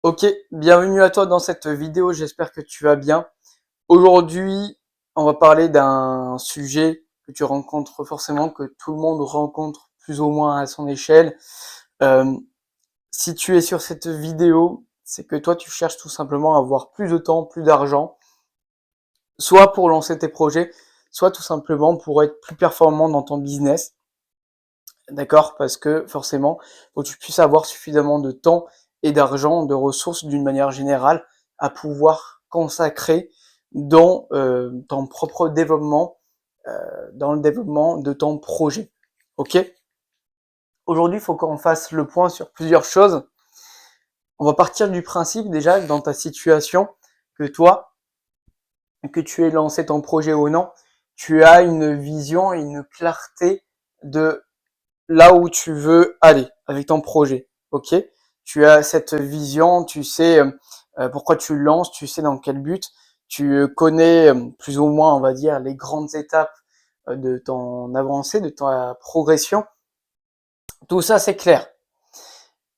Ok, bienvenue à toi dans cette vidéo, j'espère que tu vas bien. Aujourd'hui, on va parler d'un sujet que tu rencontres forcément, que tout le monde rencontre plus ou moins à son échelle. Euh, Si tu es sur cette vidéo, c'est que toi tu cherches tout simplement à avoir plus de temps, plus d'argent, soit pour lancer tes projets, soit tout simplement pour être plus performant dans ton business. D'accord? Parce que forcément, faut que tu puisses avoir suffisamment de temps et d'argent, de ressources d'une manière générale à pouvoir consacrer dans ton propre développement, dans le développement de ton projet. Ok? Aujourd'hui, il faut qu'on fasse le point sur plusieurs choses. On va partir du principe déjà dans ta situation que toi, que tu aies lancé ton projet ou non, tu as une vision et une clarté de là où tu veux aller avec ton projet. Ok? Tu as cette vision, tu sais pourquoi tu le lances, tu sais dans quel but, tu connais plus ou moins, on va dire, les grandes étapes de ton avancée, de ta progression. Tout ça, c'est clair.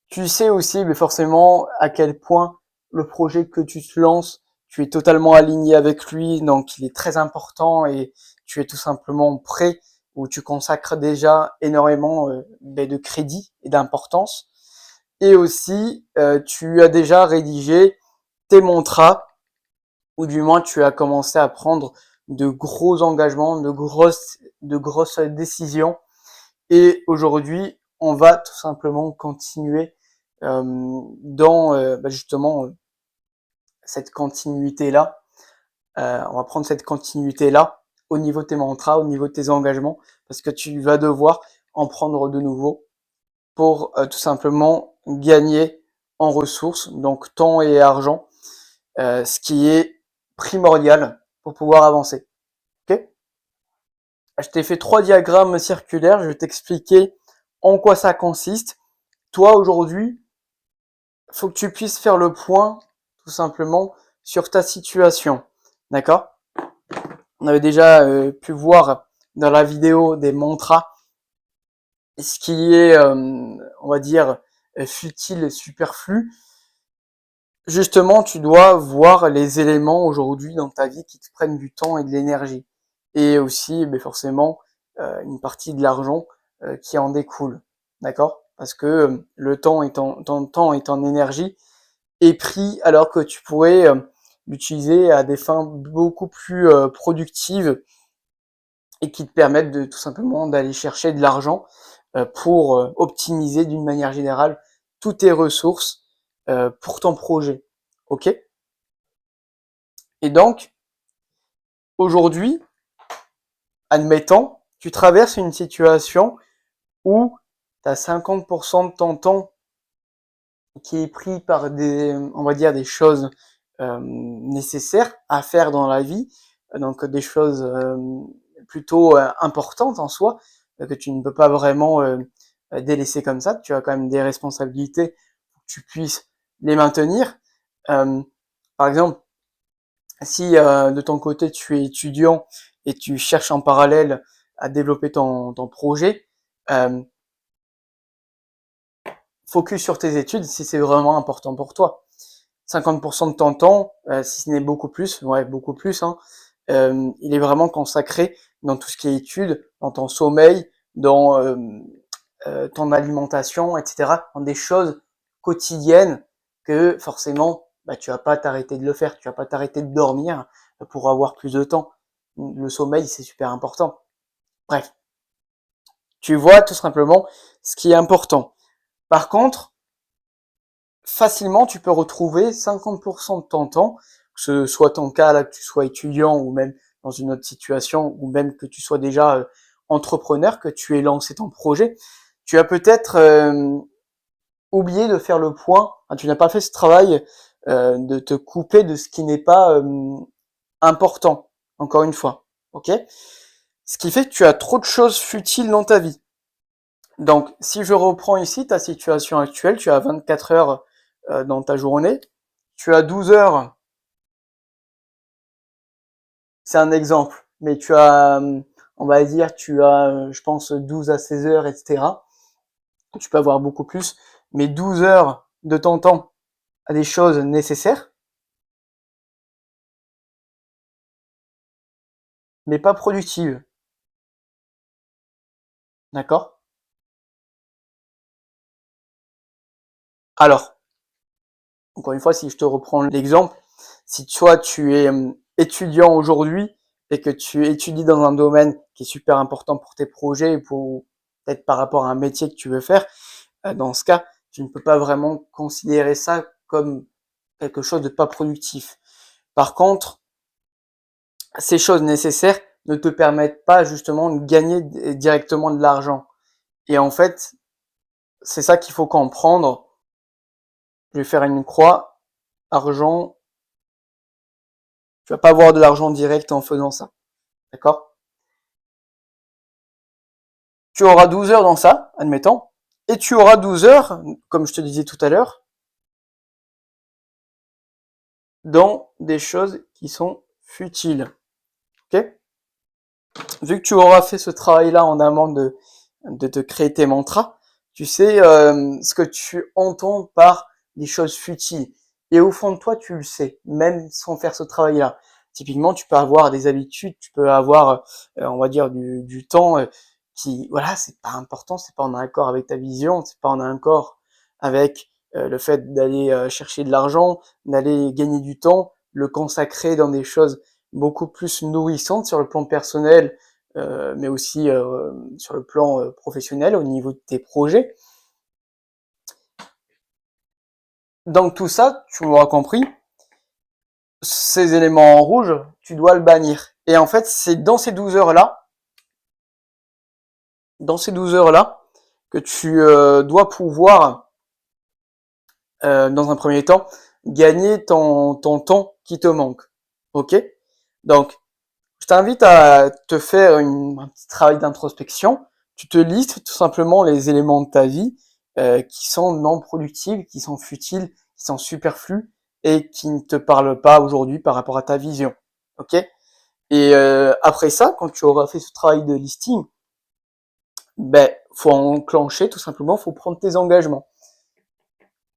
Tu sais aussi, mais forcément, à quel point le projet que tu te lances, tu es totalement aligné avec lui, donc il est très important et tu es tout simplement prêt ou tu consacres déjà énormément de crédit et d'importance. Et aussi, tu as déjà rédigé tes mantras, ou du moins tu as commencé à prendre de gros engagements, de grosses décisions. Et aujourd'hui, on va tout simplement continuer dans justement cette continuité-là. On va prendre cette continuité-là au niveau de tes mantras, au niveau de tes engagements, parce que tu vas devoir en prendre de nouveau pour tout simplement gagner en ressources, donc temps et argent, ce qui est primordial pour pouvoir avancer. Ok? Je t'ai fait 3 diagrammes circulaires, je vais t'expliquer en quoi ça consiste. Toi, aujourd'hui, faut que tu puisses faire le point, tout simplement, sur ta situation. D'accord? On avait déjà pu voir dans la vidéo des mantras, ce qui est, on va dire, futile et superflu. Justement, tu dois voir les éléments aujourd'hui dans ta vie qui te prennent du temps et de l'énergie. Et aussi, forcément, une partie de l'argent qui en découle. D'accord? Parce que le temps et ton temps et ton énergie est pris alors que tu pourrais l'utiliser à des fins beaucoup plus productives et qui te permettent de tout simplement d'aller chercher de l'argent pour optimiser d'une manière générale toutes tes ressources pour ton projet. Ok? Et donc, aujourd'hui, admettons, tu traverses une situation où tu as 50% de ton temps qui est pris par des, on va dire, des choses nécessaires à faire dans la vie, donc des choses plutôt importantes en soi, que tu ne peux pas vraiment délaisser comme ça, tu as quand même des responsabilités pour que tu puisses les maintenir. Euh, Par exemple, si de ton côté tu es étudiant et tu cherches en parallèle à développer ton projet, euh, focus sur tes études si c'est vraiment important pour toi. 50% de ton temps, si ce n'est beaucoup plus, ouais, beaucoup plus, hein, il est vraiment consacré dans tout ce qui est études, dans ton sommeil, dans ton alimentation, etc., dans des choses quotidiennes que forcément, tu vas pas t'arrêter de le faire, tu vas pas t'arrêter de dormir pour avoir plus de temps. Le sommeil, c'est super important. Bref, tu vois tout simplement ce qui est important. Par contre, facilement, tu peux retrouver 50% de ton temps, que ce soit ton cas là, que tu sois étudiant ou même dans une autre situation, ou même que tu sois déjà entrepreneur, que tu aies lancé ton projet, tu as peut-être oublié de faire le point, hein, tu n'as pas fait ce travail de te couper de ce qui n'est pas important, encore une fois, ok? Ce qui fait que tu as trop de choses futiles dans ta vie. Donc, si je reprends ici ta situation actuelle, tu as 24 heures dans ta journée, tu as 12 heures, c'est un exemple, mais tu as, on va dire, tu as, je pense, 12 à 16 heures, etc. Tu peux avoir beaucoup plus, mais 12 heures de ton temps à des choses nécessaires, mais pas productives. D'accord? Alors, encore une fois, si je te reprends l'exemple, si toi tu es étudiant aujourd'hui et que tu étudies dans un domaine qui est super important pour tes projets, pour peut-être par rapport à un métier que tu veux faire, dans ce cas, tu ne peux pas vraiment considérer ça comme quelque chose de pas productif. Par contre, ces choses nécessaires ne te permettent pas justement de gagner directement de l'argent. Et en fait, c'est ça qu'il faut comprendre. Je vais faire une croix, argent, tu vas pas avoir de l'argent direct en faisant ça. D'accord? Tu auras 12 heures dans ça, admettons, et tu auras 12 heures, comme je te disais tout à l'heure, dans des choses qui sont futiles. Ok? Vu que tu auras fait ce travail-là en amont de te créer tes mantras, tu sais ce que tu entends par des choses futiles. Et au fond de toi, tu le sais, même sans faire ce travail-là. Typiquement, tu peux avoir des habitudes, tu peux avoir, on va dire, du temps qui, voilà, c'est pas important, c'est pas en accord avec ta vision, c'est pas en accord avec le fait d'aller chercher de l'argent, d'aller gagner du temps, le consacrer dans des choses beaucoup plus nourrissantes sur le plan personnel, mais aussi sur le plan professionnel au niveau de tes projets. Donc tout ça, tu m'auras compris, ces éléments en rouge, tu dois le bannir. Et en fait, c'est dans ces 12 heures-là, que tu dois pouvoir, dans un premier temps, gagner ton temps qui te manque. Ok? Donc, je t'invite à te faire un petit travail d'introspection. Tu te listes tout simplement les éléments de ta vie qui sont non productifs, qui sont futiles, qui sont superflus et qui ne te parlent pas aujourd'hui par rapport à ta vision. Ok? Et après ça, quand tu auras fait ce travail de listing, ben faut enclencher tout simplement, faut prendre tes engagements.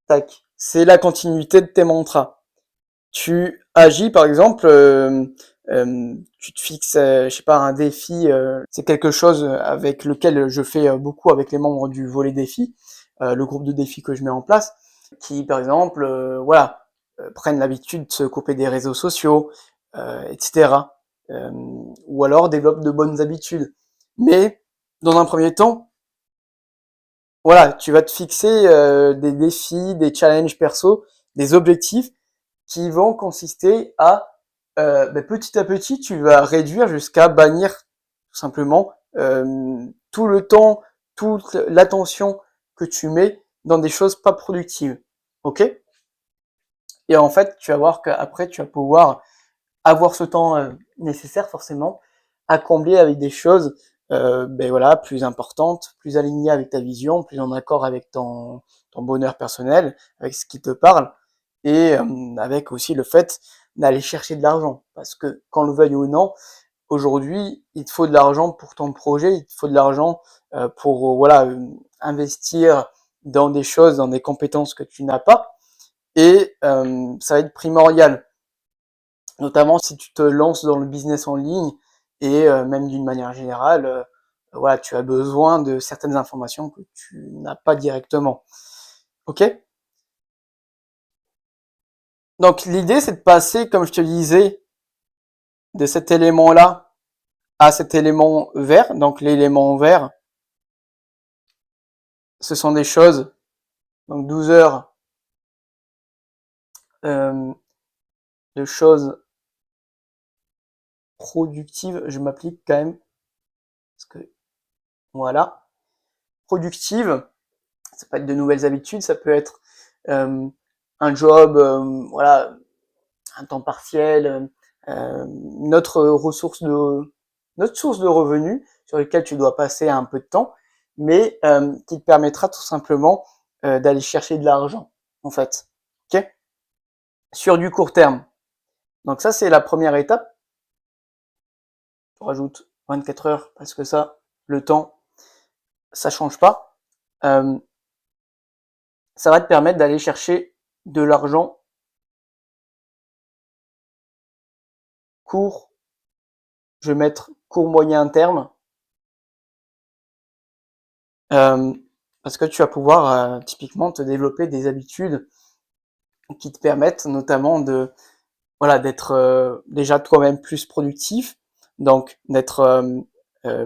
Tac. C'est la continuité de tes mantras. Tu agis par exemple, tu te fixes, je sais pas, un défi. C'est quelque chose avec lequel je fais beaucoup avec les membres du volet défi, le groupe de défis que je mets en place, qui par exemple, voilà, prennent l'habitude de se couper des réseaux sociaux, etc. Ou alors développent de bonnes habitudes. Mais dans un premier temps, voilà, tu vas te fixer des défis, des challenges perso, des objectifs qui vont consister à petit à petit, tu vas réduire jusqu'à bannir tout simplement tout le temps, toute l'attention que tu mets dans des choses pas productives. Ok? Et en fait, tu vas voir qu'après, tu vas pouvoir avoir ce temps nécessaire forcément à combler avec des choses voilà, plus importantes, plus alignées avec ta vision, plus en accord avec ton bonheur personnel, avec ce qui te parle, et avec aussi le fait d'aller chercher de l'argent. Parce que, qu'on le veuille ou non, aujourd'hui, il te faut de l'argent pour ton projet, il te faut de l'argent pour voilà, investir dans des choses, dans des compétences que tu n'as pas, et ça va être primordial, notamment si tu te lances dans le business en ligne et même d'une manière générale, voilà, tu as besoin de certaines informations que tu n'as pas directement. Ok? Donc l'idée, c'est de passer, comme je te disais, de cet élément-là à cet élément vert. Donc l'élément vert, ce sont des choses, donc 12 heures euh, de choses productives. Je m'applique quand même, parce que voilà, productive, ça peut être de nouvelles habitudes, ça peut être un job, voilà, un temps partiel, notre ressource de notre source de revenus sur lesquelles tu dois passer un peu de temps, mais qui te permettra tout simplement d'aller chercher de l'argent, en fait. Ok? Sur du court terme. Donc ça, c'est la première étape. Je rajoute 24 heures parce que ça, le temps, ça change pas. Ça va te permettre d'aller chercher de l'argent court, je vais mettre court moyen terme, parce que tu vas pouvoir typiquement te développer des habitudes qui te permettent notamment d'être déjà toi-même plus productif, donc d'être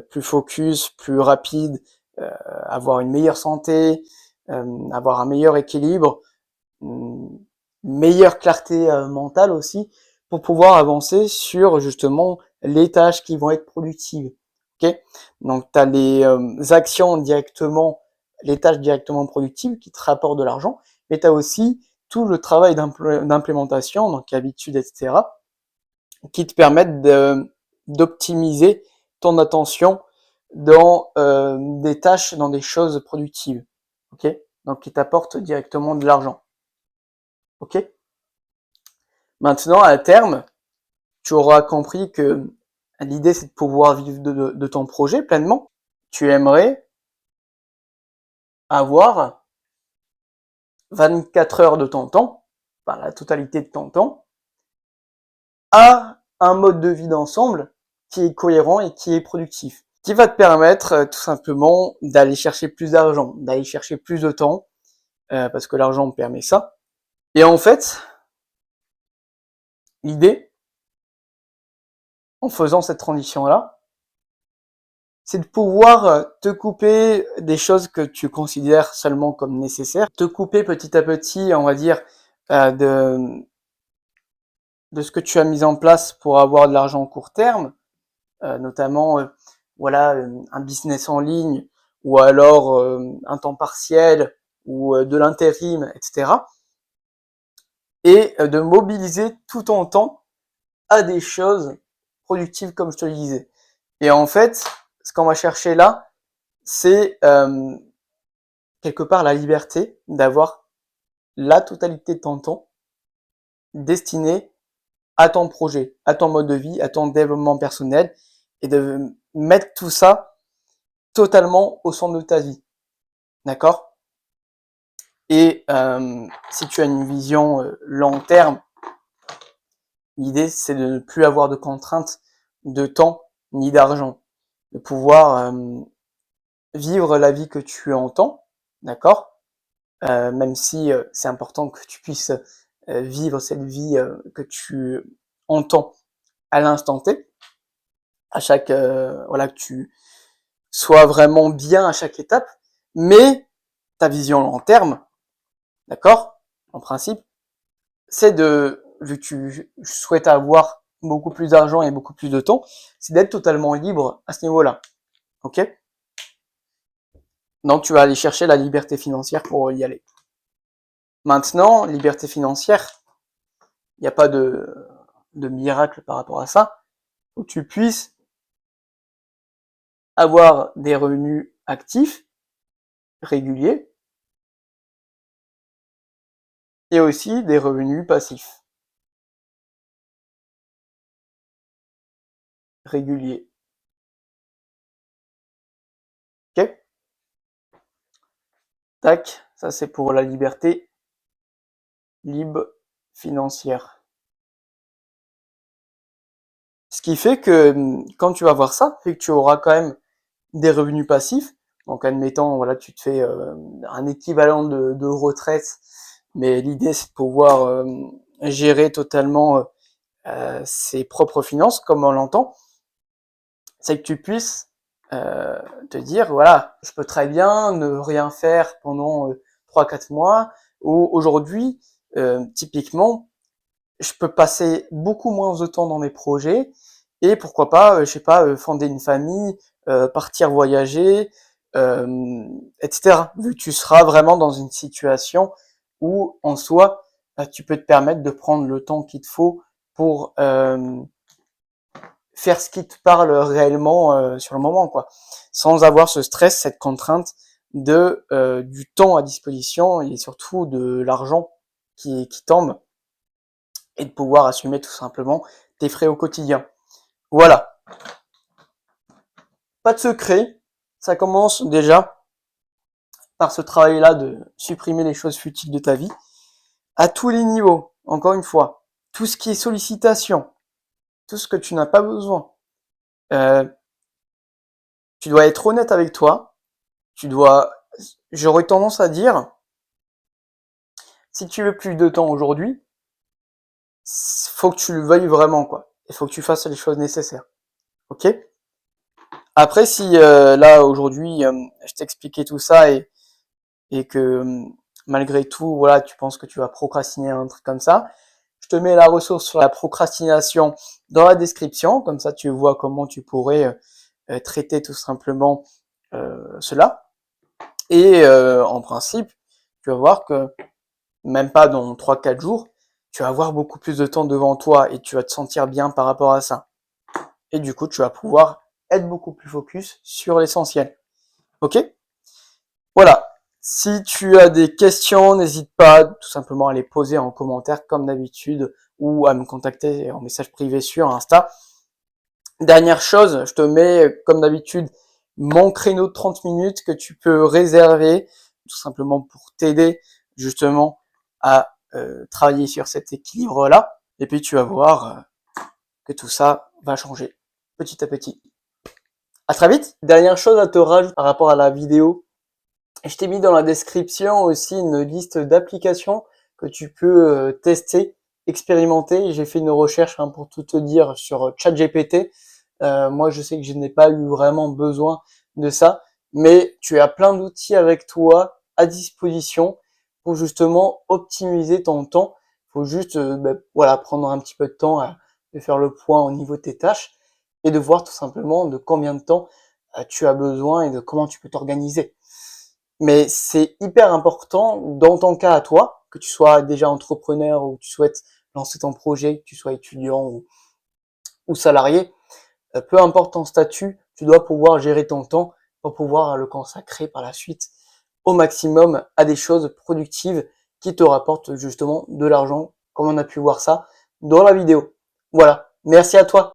plus focus, plus rapide, avoir une meilleure santé, avoir un meilleur équilibre, une meilleure clarté mentale aussi, pour pouvoir avancer sur justement les tâches qui vont être productives. Ok. Donc tu as les actions directement, les tâches directement productives qui te rapportent de l'argent, mais tu as aussi tout le travail d'implémentation, donc habitudes, etc., qui te permettent d'optimiser ton attention dans des tâches, dans des choses productives. Ok. Donc qui t'apportent directement de l'argent. Ok. Maintenant, à terme, tu auras compris que l'idée, c'est de pouvoir vivre de ton projet pleinement. Tu aimerais avoir 24 heures de ton temps, enfin la totalité de ton temps, à un mode de vie d'ensemble qui est cohérent et qui est productif, qui va te permettre tout simplement d'aller chercher plus d'argent, d'aller chercher plus de temps, parce que l'argent me permet ça. Et en fait, l'idée, en faisant cette transition-là, c'est de pouvoir te couper des choses que tu considères seulement comme nécessaires, te couper petit à petit, on va dire, de ce que tu as mis en place pour avoir de l'argent à court terme, notamment voilà un business en ligne ou alors un temps partiel ou de l'intérim, etc. Et de mobiliser tout ton temps à des choses productives comme je te le disais. Et en fait, ce qu'on va chercher là, c'est quelque part la liberté d'avoir la totalité de ton temps destiné à ton projet, à ton mode de vie, à ton développement personnel et de mettre tout ça totalement au centre de ta vie. D'accord? Et si tu as une vision long terme, l'idée c'est de ne plus avoir de contraintes de temps ni d'argent, de pouvoir vivre la vie que tu entends, d'accord? Même si c'est important que tu puisses vivre cette vie que tu entends à l'instant T, à chaque voilà, que tu sois vraiment bien à chaque étape, mais ta vision long terme, d'accord, en principe, c'est vu que tu souhaites avoir beaucoup plus d'argent et beaucoup plus de temps, c'est d'être totalement libre à ce niveau-là, ok? Donc tu vas aller chercher la liberté financière pour y aller. Maintenant, liberté financière, il n'y a pas de miracle par rapport à ça, où tu puisses avoir des revenus actifs, réguliers, et aussi des revenus passifs, réguliers. Ok? Tac, ça c'est pour la liberté libre financière. Ce qui fait que quand tu vas voir ça, c'est que tu auras quand même des revenus passifs. Donc admettons, voilà, tu te fais un équivalent de retraite, mais l'idée c'est de pouvoir gérer totalement ses propres finances, comme on l'entend. C'est que tu puisses te dire, voilà, je peux très bien ne rien faire pendant 3-4 mois, ou aujourd'hui, typiquement, je peux passer beaucoup moins de temps dans mes projets, et pourquoi pas, je sais pas, fonder une famille, partir voyager, etc. Vu que tu seras vraiment dans une situation où, en soi, tu peux te permettre de prendre le temps qu'il te faut pour faire ce qui te parle réellement sur le moment, quoi, sans avoir ce stress, cette contrainte de du temps à disposition et surtout de l'argent qui tombe, et de pouvoir assumer tout simplement tes frais au quotidien. Voilà, pas de secret, ça commence déjà par ce travail-là de supprimer les choses futiles de ta vie. à tous les niveaux, encore une fois, tout ce qui est sollicitation, tout ce que tu n'as pas besoin. Tu dois être honnête avec toi. J'aurais tendance à dire, si tu veux plus de temps aujourd'hui, faut que tu le veuilles vraiment, quoi. Il faut que tu fasses les choses nécessaires. Ok? Après, si là aujourd'hui, je t'expliquais tout ça et que malgré tout, voilà, tu penses que tu vas procrastiner un truc comme ça, je te mets la ressource sur la procrastination dans la description, comme ça tu vois comment tu pourrais traiter tout simplement cela. Et en principe, tu vas voir que même pas dans 3-4 jours, tu vas avoir beaucoup plus de temps devant toi et tu vas te sentir bien par rapport à ça. Et du coup, tu vas pouvoir être beaucoup plus focus sur l'essentiel. Ok? Voilà. Si tu as des questions, n'hésite pas tout simplement à les poser en commentaire comme d'habitude ou à me contacter en message privé sur Insta. Dernière chose, je te mets comme d'habitude mon créneau de 30 minutes que tu peux réserver tout simplement pour t'aider justement à travailler sur cet équilibre-là. Et puis tu vas voir que tout ça va changer petit à petit. À très vite. Dernière chose à te rajouter par rapport à la vidéo, je t'ai mis dans la description aussi une liste d'applications que tu peux tester, expérimenter. J'ai fait une recherche pour tout te dire sur ChatGPT. Moi, je sais que je n'ai pas eu vraiment besoin de ça, mais tu as plein d'outils avec toi à disposition pour justement optimiser ton temps. Il faut juste voilà, prendre un petit peu de temps de faire le point au niveau de tes tâches et de voir tout simplement de combien de temps tu as besoin et de comment tu peux t'organiser. Mais c'est hyper important dans ton cas à toi, que tu sois déjà entrepreneur ou que tu souhaites lancer ton projet, que tu sois étudiant ou salarié, peu importe ton statut, tu dois pouvoir gérer ton temps pour pouvoir le consacrer par la suite au maximum à des choses productives qui te rapportent justement de l'argent, comme on a pu voir ça dans la vidéo. Voilà, merci à toi.